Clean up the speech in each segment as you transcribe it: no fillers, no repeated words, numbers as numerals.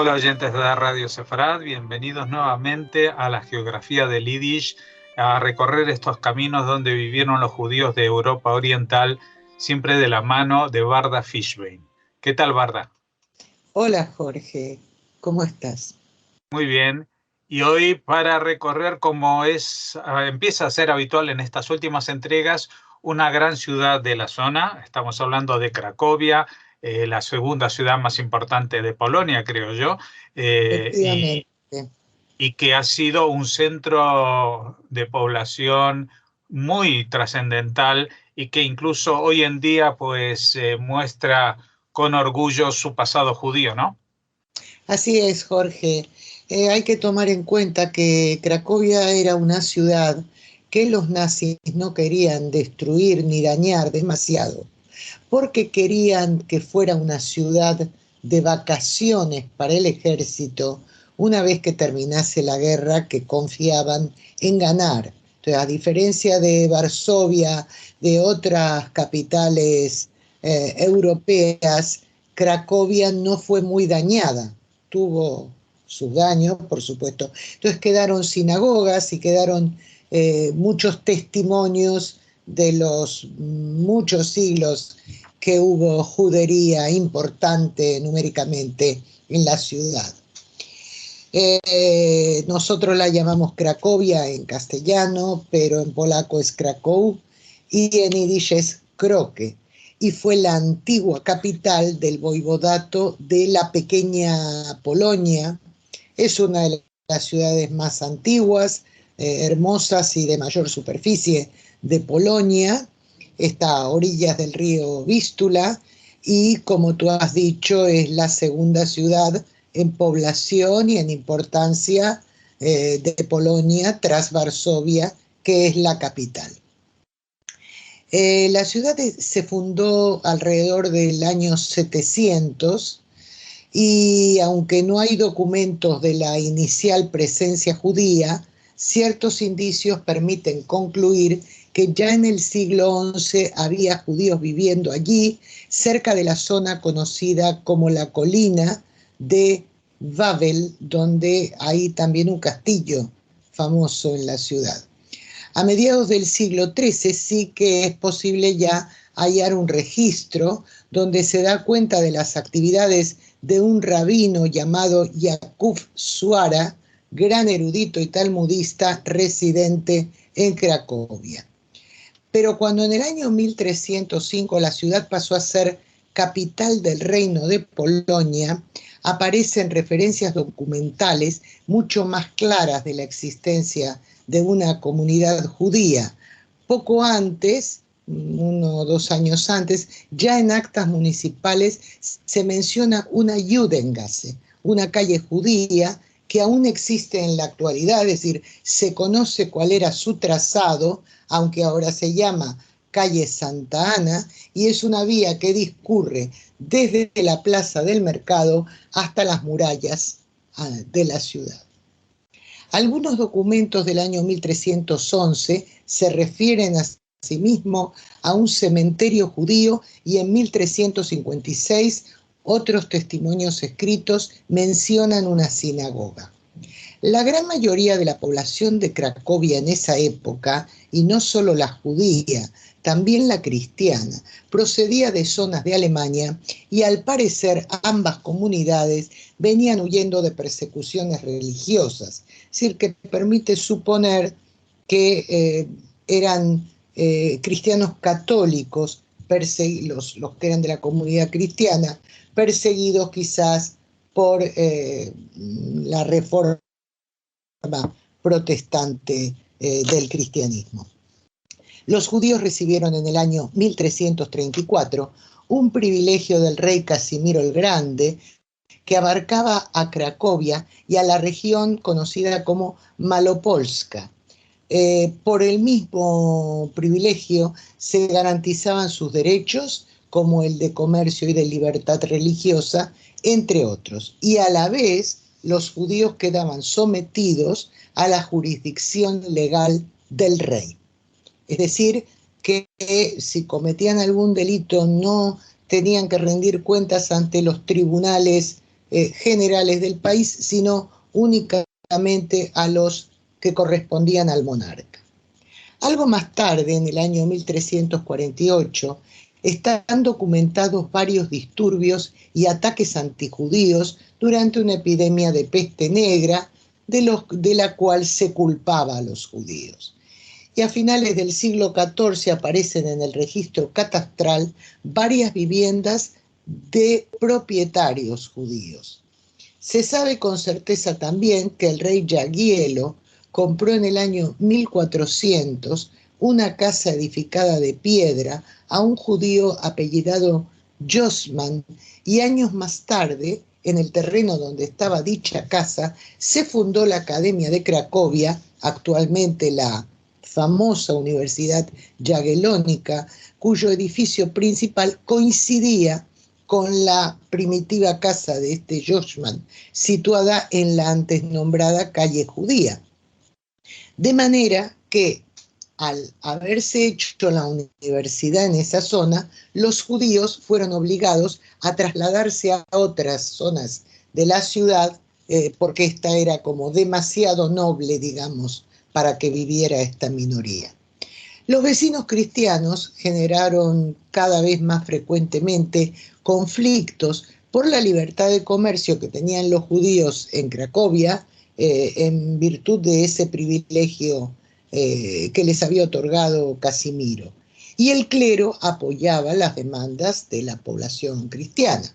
Hola oyentes de Radio Sefarad, bienvenidos nuevamente a la geografía del Yiddish, a recorrer estos caminos donde vivieron los judíos de Europa Oriental, siempre de la mano de Barda Fishbein. ¿Qué tal, Barda? Hola Jorge, ¿cómo estás? Muy bien. Y hoy para recorrer, como empieza a ser habitual en estas últimas entregas, una gran ciudad de la zona. Estamos hablando de Cracovia, la segunda ciudad más importante de Polonia, creo yo. eh, y, Efectivamente. y que ha sido un centro de población muy trascendental y que incluso hoy en día pues muestra con orgullo su pasado judío, ¿no? Así es, Jorge. Hay que tomar en cuenta que Cracovia era una ciudad que los nazis no querían destruir ni dañar demasiado, porque querían que fuera una ciudad de vacaciones para el ejército una vez que terminase la guerra, que confiaban en ganar. Entonces, a diferencia de Varsovia, de otras capitales europeas, Cracovia no fue muy dañada, tuvo sus daños, por supuesto. Entonces quedaron sinagogas y quedaron muchos testimonios de los muchos siglos que hubo judería importante numéricamente en la ciudad. Nosotros la llamamos Cracovia en castellano, pero en polaco es Kraków y en yiddish es Kroke. Y fue la antigua capital del voivodato de la pequeña Polonia. Es una de las ciudades más antiguas, hermosas y de mayor superficie de Polonia. Está a orillas del río Vístula y, como tú has dicho, es la segunda ciudad en población y en importancia de Polonia tras Varsovia, que es la capital. La ciudad se fundó alrededor del año 700 y aunque no hay documentos de la inicial presencia judía, ciertos indicios permiten concluir que ya en el siglo XI había judíos viviendo allí, cerca de la zona conocida como la colina de Wawel, donde hay también un castillo famoso en la ciudad. A mediados del siglo XIII sí que es posible ya hallar un registro donde se da cuenta de las actividades de un rabino llamado Yakub Suara, gran erudito y talmudista residente en Cracovia. Pero cuando en el año 1305 la ciudad pasó a ser capital del reino de Polonia, aparecen referencias documentales mucho más claras de la existencia de una comunidad judía. Poco antes, 1 o 2 años antes, ya en actas municipales se menciona una Judengasse, una calle judía que aún existe en la actualidad, es decir, se conoce cuál era su trazado, aunque ahora se llama calle Santa Ana, y es una vía que discurre desde la plaza del mercado hasta las murallas de la ciudad. Algunos documentos del año 1311 se refieren asimismo a un cementerio judío y en 1356 otros testimonios escritos mencionan una sinagoga. La gran mayoría de la población de Cracovia en esa época, y no solo la judía, también la cristiana, procedía de zonas de Alemania y al parecer ambas comunidades venían huyendo de persecuciones religiosas, es decir, que permite suponer que eran cristianos católicos, los que eran de la comunidad cristiana, perseguidos quizás por la reforma protestante del cristianismo. Los judíos recibieron en el año 1334 un privilegio del rey Casimiro el Grande que abarcaba a Cracovia y a la región conocida como Malopolska. Por el mismo privilegio se garantizaban sus derechos, como el de comercio y de libertad religiosa, entre otros, y a la vez los judíos quedaban sometidos a la jurisdicción legal del rey. Es decir, que si cometían algún delito no tenían que rendir cuentas ante los tribunales generales del país, sino únicamente a los que correspondían al monarca. Algo más tarde, en el año 1348, están documentados varios disturbios y ataques antijudíos durante una epidemia de peste negra, de la cual se culpaba a los judíos. Y a finales del siglo XIV aparecen en el registro catastral varias viviendas de propietarios judíos. Se sabe con certeza también que el rey Jagielo compró en el año 1400 una casa edificada de piedra a un judío apellidado Josman, y años más tarde, en el terreno donde estaba dicha casa, se fundó la Academia de Cracovia, actualmente la famosa Universidad Jagiellónica, cuyo edificio principal coincidía con la primitiva casa de este Josman, situada en la antes nombrada calle judía. De manera que, al haberse hecho la universidad en esa zona, los judíos fueron obligados a trasladarse a otras zonas de la ciudad, porque esta era como demasiado noble, digamos, para que viviera esta minoría. Los vecinos cristianos generaron cada vez más frecuentemente conflictos por la libertad de comercio que tenían los judíos en Cracovia, en virtud de ese privilegio que les había otorgado Casimiro. Y el clero apoyaba las demandas de la población cristiana.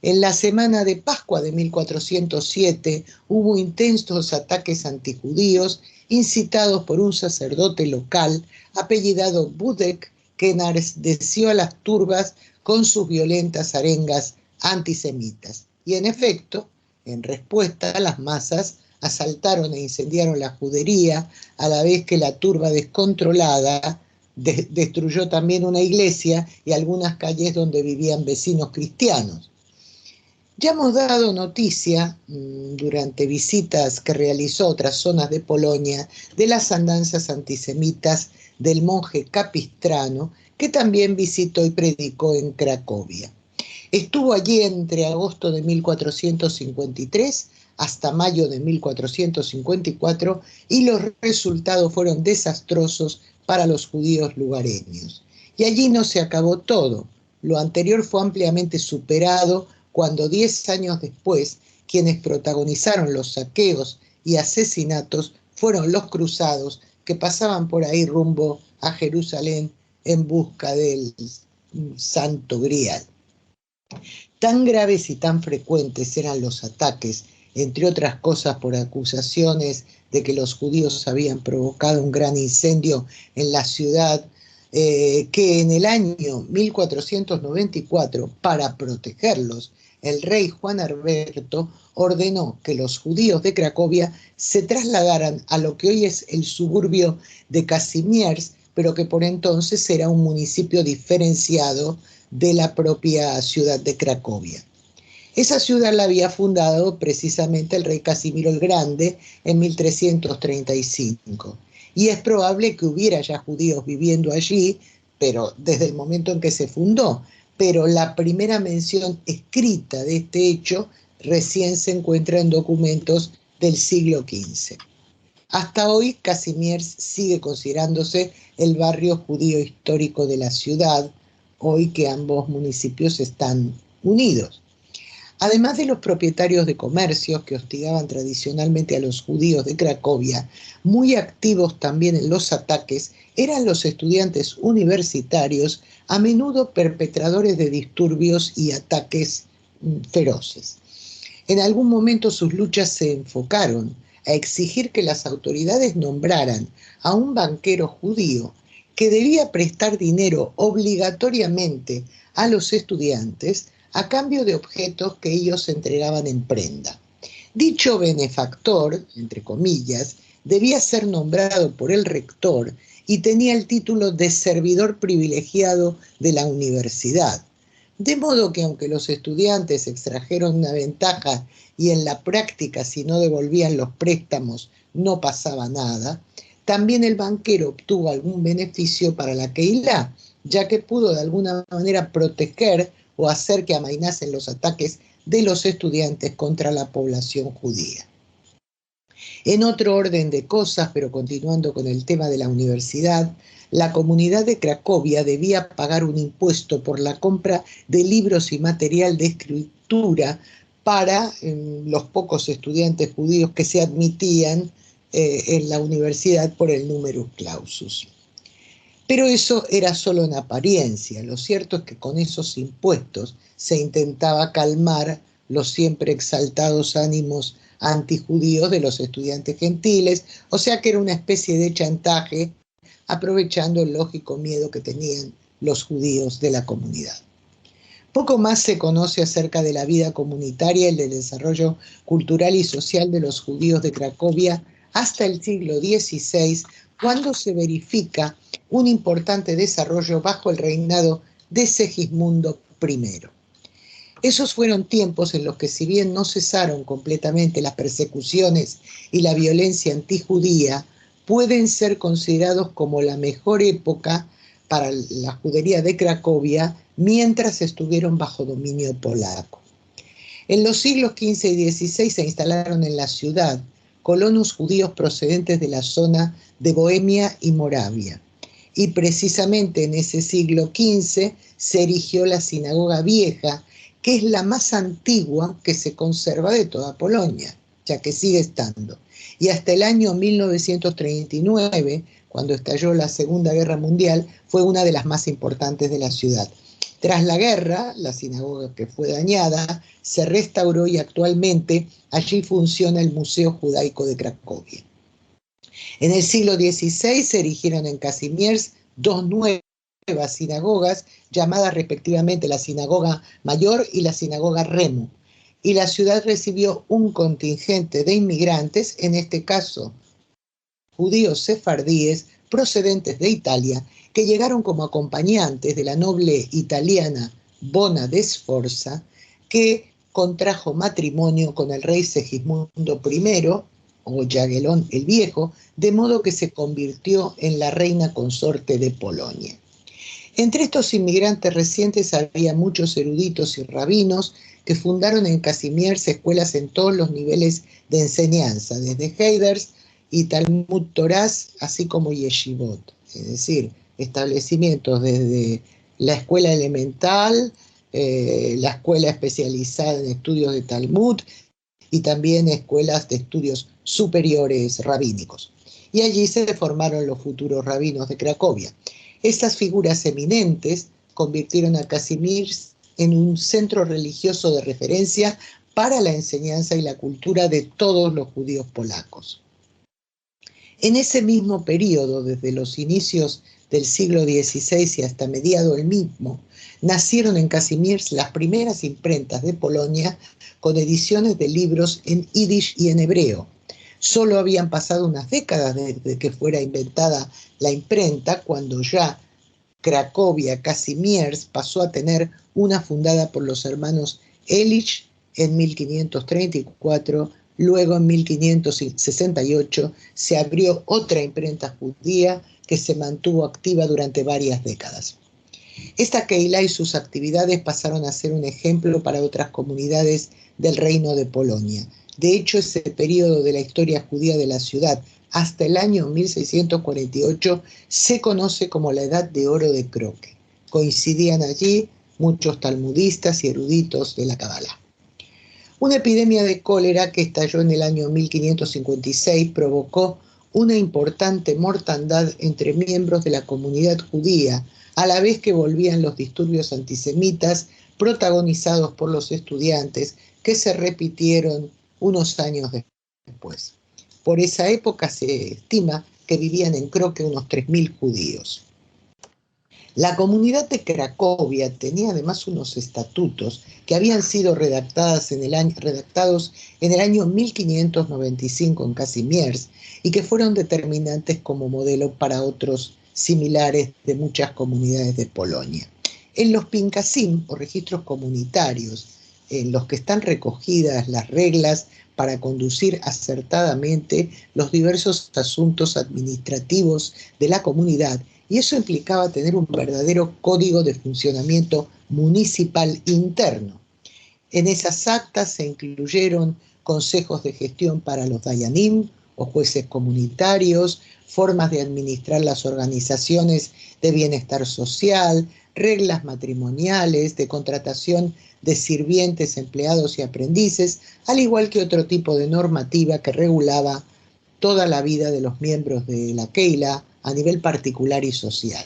En la semana de Pascua de 1407 hubo intensos ataques antijudíos incitados por un sacerdote local apellidado Budek, que enardeció a las turbas con sus violentas arengas antisemitas. Y en efecto, en respuesta, las masas asaltaron e incendiaron la judería, a la vez que la turba descontrolada destruyó también una iglesia y algunas calles donde vivían vecinos cristianos. Ya hemos dado noticia durante visitas que realizó a otras zonas de Polonia de las andanzas antisemitas del monje Capistrano, que también visitó y predicó en Cracovia. Estuvo allí entre agosto de 1453 hasta mayo de 1454 y los resultados fueron desastrosos para los judíos lugareños. Y allí no se acabó todo. Lo anterior fue ampliamente superado cuando 10 años después quienes protagonizaron los saqueos y asesinatos fueron los cruzados que pasaban por ahí rumbo a Jerusalén en busca del Santo Grial. Tan graves y tan frecuentes eran los ataques, entre otras cosas por acusaciones de que los judíos habían provocado un gran incendio en la ciudad, que en el año 1494, para protegerlos, el rey Juan Alberto ordenó que los judíos de Cracovia se trasladaran a lo que hoy es el suburbio de Kazimierz, pero que por entonces era un municipio diferenciado de la propia ciudad de Cracovia. Esa ciudad la había fundado precisamente el rey Casimiro el Grande en 1335. Y es probable que hubiera ya judíos viviendo allí, pero desde el momento en que se fundó. Pero la primera mención escrita de este hecho recién se encuentra en documentos del siglo XV. Hasta hoy, Kazimierz sigue considerándose el barrio judío histórico de la ciudad, hoy que ambos municipios están unidos. Además de los propietarios de comercios que hostigaban tradicionalmente a los judíos de Cracovia, muy activos también en los ataques eran los estudiantes universitarios, a menudo perpetradores de disturbios y ataques feroces. En algún momento sus luchas se enfocaron a exigir que las autoridades nombraran a un banquero judío que debía prestar dinero obligatoriamente a los estudiantes a cambio de objetos que ellos entregaban en prenda. Dicho benefactor, entre comillas, debía ser nombrado por el rector y tenía el título de servidor privilegiado de la universidad. De modo que aunque los estudiantes extrajeron una ventaja y en la práctica si no devolvían los préstamos no pasaba nada, también el banquero obtuvo algún beneficio para la Keilah, ya que pudo de alguna manera proteger o hacer que amainasen los ataques de los estudiantes contra la población judía. En otro orden de cosas, pero continuando con el tema de la universidad, la comunidad de Cracovia debía pagar un impuesto por la compra de libros y material de escritura para los pocos estudiantes judíos que se admitían en la universidad por el numerus clausus. Pero eso era solo en apariencia. Lo cierto es que con esos impuestos se intentaba calmar los siempre exaltados ánimos antijudíos de los estudiantes gentiles, o sea que era una especie de chantaje aprovechando el lógico miedo que tenían los judíos de la comunidad. Poco más se conoce acerca de la vida comunitaria y del desarrollo cultural y social de los judíos de Cracovia hasta el siglo XVI, cuando se verifica un importante desarrollo bajo el reinado de Segismundo I. Esos fueron tiempos en los que, si bien no cesaron completamente las persecuciones y la violencia antijudía, pueden ser considerados como la mejor época para la judería de Cracovia mientras estuvieron bajo dominio polaco. En los siglos XV y XVI se instalaron en la ciudad colonos judíos procedentes de la zona de Bohemia y Moravia. Y precisamente en ese siglo XV se erigió la sinagoga vieja, que es la más antigua que se conserva de toda Polonia, ya que sigue estando. Y hasta el año 1939, cuando estalló la Segunda Guerra Mundial, fue una de las más importantes de la ciudad. Tras la guerra, la sinagoga, que fue dañada, se restauró y actualmente allí funciona el Museo Judaico de Cracovia. En el siglo XVI se erigieron en Kazimierz dos nuevas sinagogas, llamadas respectivamente la Sinagoga Mayor y la Sinagoga Remo, y la ciudad recibió un contingente de inmigrantes, en este caso judíos sefardíes procedentes de Italia, que llegaron como acompañantes de la noble italiana Bona de Sforza, que contrajo matrimonio con el rey Segismundo I, o Jagiellón el Viejo, de modo que se convirtió en la reina consorte de Polonia. Entre estos inmigrantes recientes había muchos eruditos y rabinos que fundaron en Kazimierz escuelas en todos los niveles de enseñanza, desde Heiders y Talmud Torah, así como yeshivot, es decir, establecimientos desde la escuela elemental, la escuela especializada en estudios de Talmud y también escuelas de estudios superiores rabínicos. Y allí se formaron los futuros rabinos de Cracovia. Estas figuras eminentes convirtieron a Kazimierz en un centro religioso de referencia para la enseñanza y la cultura de todos los judíos polacos. En ese mismo periodo, desde los inicios del siglo XVI y hasta mediado el mismo, nacieron en Kazimierz las primeras imprentas de Polonia con ediciones de libros en yiddish y en hebreo. Solo habían pasado unas décadas desde que fuera inventada la imprenta, cuando ya Cracovia, Kazimierz, pasó a tener una fundada por los hermanos Elich en 1534. Luego, en 1568, se abrió otra imprenta judía que se mantuvo activa durante varias décadas. Esta Keilah y sus actividades pasaron a ser un ejemplo para otras comunidades del Reino de Polonia. De hecho, ese periodo de la historia judía de la ciudad, hasta el año 1648, se conoce como la Edad de Oro de Croque. Coincidían allí muchos talmudistas y eruditos de la Kabbalah. Una epidemia de cólera que estalló en el año 1556 provocó una importante mortandad entre miembros de la comunidad judía, a la vez que volvían los disturbios antisemitas protagonizados por los estudiantes, que se repitieron unos años después. Por esa época se estima que vivían en Croque unos 3.000 judíos. La comunidad de Cracovia tenía además unos estatutos que habían sido redactados en el año 1595 en Kazimierz y que fueron determinantes como modelo para otros similares de muchas comunidades de Polonia. En los pinkasim, o registros comunitarios, en los que están recogidas las reglas para conducir acertadamente los diversos asuntos administrativos de la comunidad, y eso implicaba tener un verdadero código de funcionamiento municipal interno. En esas actas se incluyeron consejos de gestión para los dayanim o jueces comunitarios, formas de administrar las organizaciones de bienestar social, reglas matrimoniales, de contratación de sirvientes, empleados y aprendices, al igual que otro tipo de normativa que regulaba toda la vida de los miembros de la Keilah a nivel particular y social.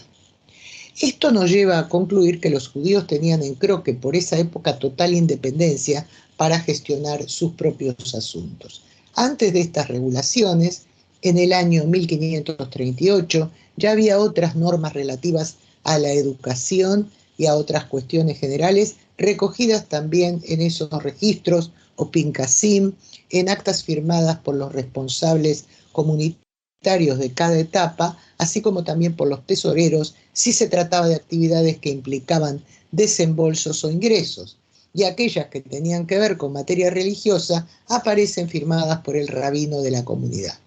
Esto nos lleva a concluir que los judíos tenían en Croque por esa época total independencia para gestionar sus propios asuntos. Antes de estas regulaciones, en el año 1538, ya había otras normas relativas a la educación y a otras cuestiones generales recogidas también en esos registros o pincasim, en actas firmadas por los responsables comunitarios de cada etapa, así como también por los tesoreros si se trataba de actividades que implicaban desembolsos o ingresos, y aquellas que tenían que ver con materia religiosa aparecen firmadas por el rabino de la comunidad.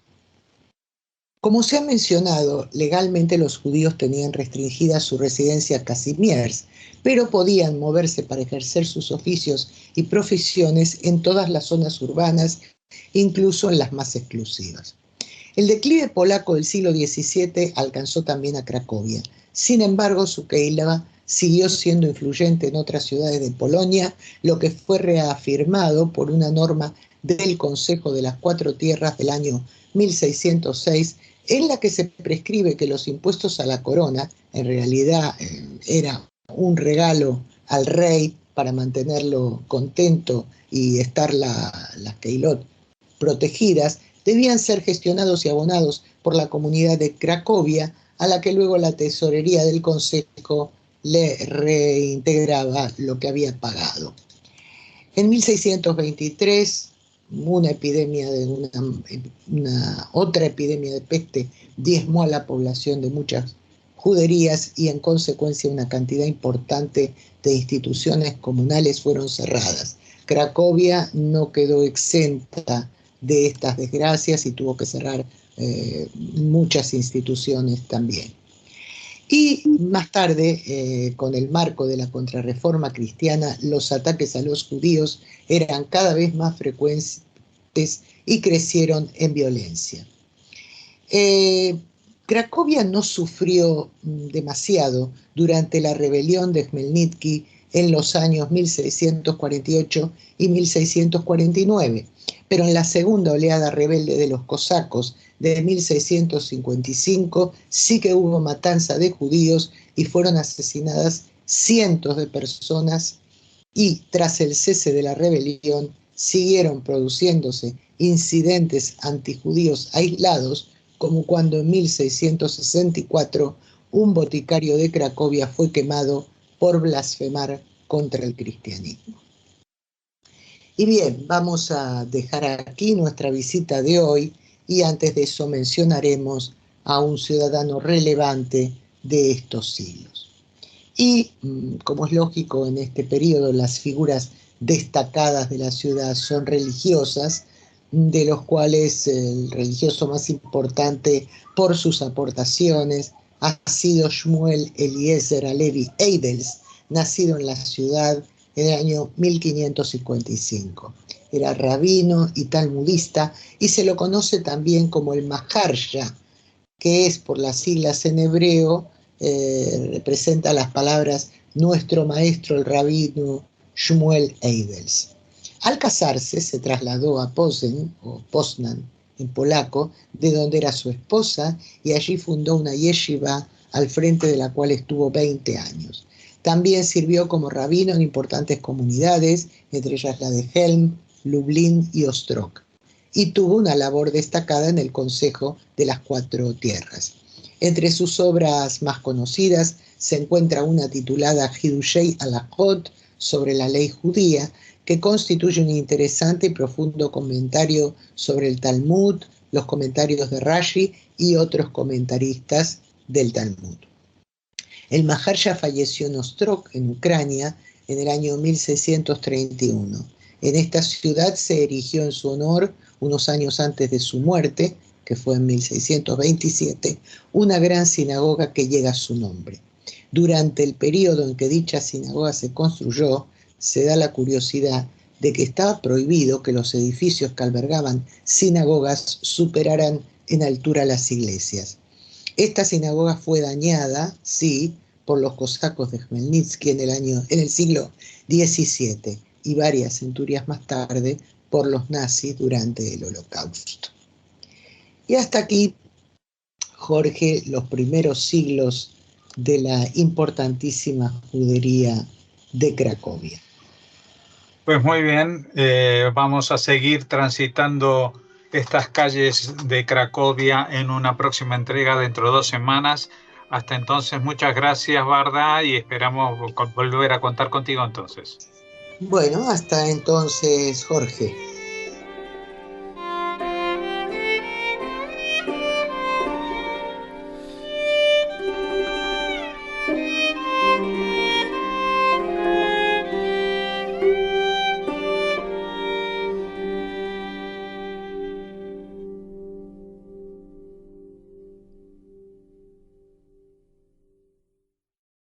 Como se ha mencionado, legalmente los judíos tenían restringida su residencia casimiers, pero podían moverse para ejercer sus oficios y profesiones en todas las zonas urbanas, incluso en las más exclusivas. El declive polaco del siglo XVII alcanzó también a Cracovia. Sin embargo, su Keilah siguió siendo influyente en otras ciudades de Polonia, lo que fue reafirmado por una norma del Consejo de las Cuatro Tierras del año 1606, en la que se prescribe que los impuestos a la corona, en realidad era un regalo al rey para mantenerlo contento y estar las Keilot protegidas, debían ser gestionados y abonados por la comunidad de Cracovia, a la que luego la tesorería del Consejo le reintegraba lo que había pagado. En 1623, otra epidemia de peste diezmó a la población de muchas juderías y en consecuencia una cantidad importante de instituciones comunales fueron cerradas. Cracovia no quedó exenta de estas desgracias y tuvo que cerrar muchas instituciones también. Y más tarde, con el marco de la contrarreforma cristiana, los ataques a los judíos eran cada vez más frecuentes y crecieron en violencia. Cracovia no sufrió demasiado durante la rebelión de Khmelnytsky en los años 1648 y 1649, pero en la segunda oleada rebelde de los cosacos de 1655 sí que hubo matanza de judíos y fueron asesinadas cientos de personas, y tras el cese de la rebelión siguieron produciéndose incidentes antijudíos aislados, como cuando en 1664 un boticario de Cracovia fue quemado por blasfemar contra el cristianismo. Y bien, vamos a dejar aquí nuestra visita de hoy y antes de eso mencionaremos a un ciudadano relevante de estos siglos. Y, como es lógico, en este periodo las figuras destacadas de la ciudad son religiosas, de los cuales el religioso más importante por sus aportaciones ha sido Shmuel Eliezer Halevi Eidels, nacido en la ciudad en el año 1555. Era rabino y talmudista y se lo conoce también como el Maharsha, que es por las siglas en hebreo, representa las palabras nuestro maestro el rabino Shmuel Eidels. Al casarse se trasladó a Poznan, en polaco, de donde era su esposa, y allí fundó una yeshiva al frente de la cual estuvo 20 años. También sirvió como rabino en importantes comunidades, entre ellas la de Helm, Lublin y Ostrog, y tuvo una labor destacada en el Consejo de las Cuatro Tierras. Entre sus obras más conocidas se encuentra una titulada Hidushei Halachot, sobre la ley judía, que constituye un interesante y profundo comentario sobre el Talmud, los comentarios de Rashi y otros comentaristas del Talmud. El Maharsha falleció en Ostrog, en Ucrania, en el año 1631. En esta ciudad se erigió en su honor, unos años antes de su muerte, que fue en 1627, una gran sinagoga que llega a su nombre. Durante el periodo en que dicha sinagoga se construyó, se da la curiosidad de que estaba prohibido que los edificios que albergaban sinagogas superaran en altura las iglesias. Esta sinagoga fue dañada, sí, por los cosacos de Khmelnytsky en el siglo XVII y varias centurias más tarde por los nazis durante el Holocausto. Y hasta aquí, Jorge, los primeros siglos de la importantísima judería de Cracovia. Pues muy bien, vamos a seguir transitando estas calles de Cracovia en una próxima entrega dentro de 2 semanas. Hasta entonces, muchas gracias, Varda, y esperamos volver a contar contigo entonces. Bueno, hasta entonces, Jorge.